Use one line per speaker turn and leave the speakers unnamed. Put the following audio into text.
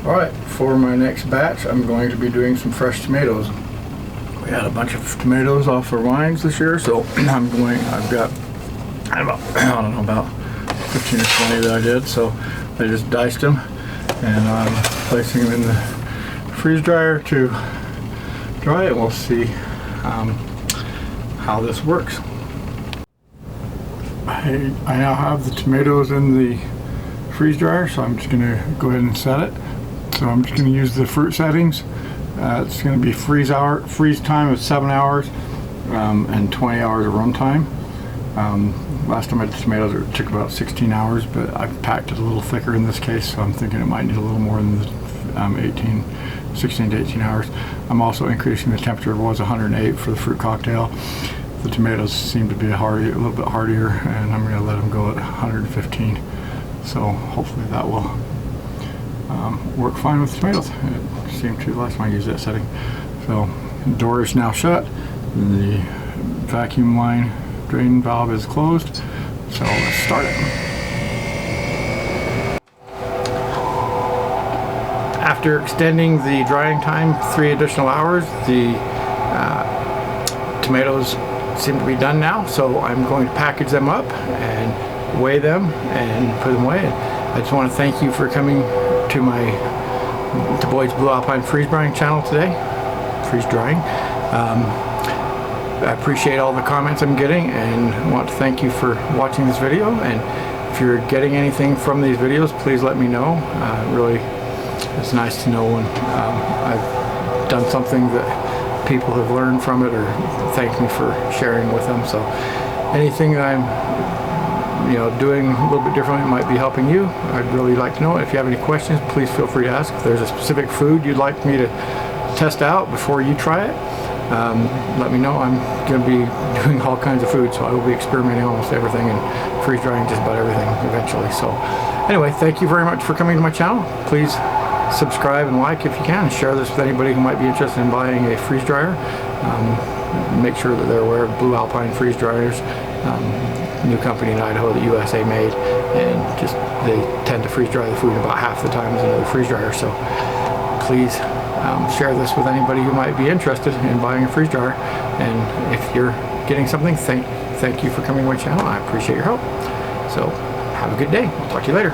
Alright, for my next batch I'm going to be doing some fresh tomatoes. We had a bunch of tomatoes off our vines this year, so I've got about 15 or 20 that I did, so I just diced them and I'm placing them in the freeze dryer to dry it. We'll see how this works. I now have the tomatoes in the freeze dryer, so I'm just going to go ahead and set it. So I'm just going to use the fruit settings. It's going to be freeze time of 7 hours and 20 hours of run time. Last time I did tomatoes it took about 16 hours, but I've packed it a little thicker in this case, so I'm thinking it might need a little more than the 16 to 18 hours. I'm also increasing the temperature. It was 108 for the fruit cocktail. The tomatoes seem to be a little bit hardier, and I'm going to let them go at 115. So hopefully that will work fine with the tomatoes. It seemed to last time I used that setting. So the door is now shut. The vacuum line drain valve is closed. So let's start it. After extending the drying time 3 additional hours, the tomatoes seem to be done now. So I'm going to package them up and weigh them and put them away. I just want to thank you for coming to Boyd's Blue Alpine Freeze Drying channel today. Freeze drying. I appreciate all the comments I'm getting and want to thank you for watching this video. And if you're getting anything from these videos, please let me know. Really, it's nice to know when I've done something that people have learned from it or thanked me for sharing with them. So anything that I'm doing a little bit differently might be helping you. I'd really like to know. If you have any questions, please feel free to ask. If there's a specific food you'd like me to test out before you try it, let me know. I'm going to be doing all kinds of food, so I will be experimenting almost everything and freeze drying just about everything eventually. So anyway, thank you very much for coming to my channel. Please subscribe and like if you can, and share this with anybody who might be interested in buying a freeze dryer. Make sure that they're aware of Blue Alpine Freeze Dryers. New company in Idaho that USA made, and just they tend to freeze dry the food about half the time as another freeze dryer. So please share this with anybody who might be interested in buying a freeze dryer. And if you're getting something, thank you for coming to my channel. I appreciate your help. So have a good day. I'll talk to you later.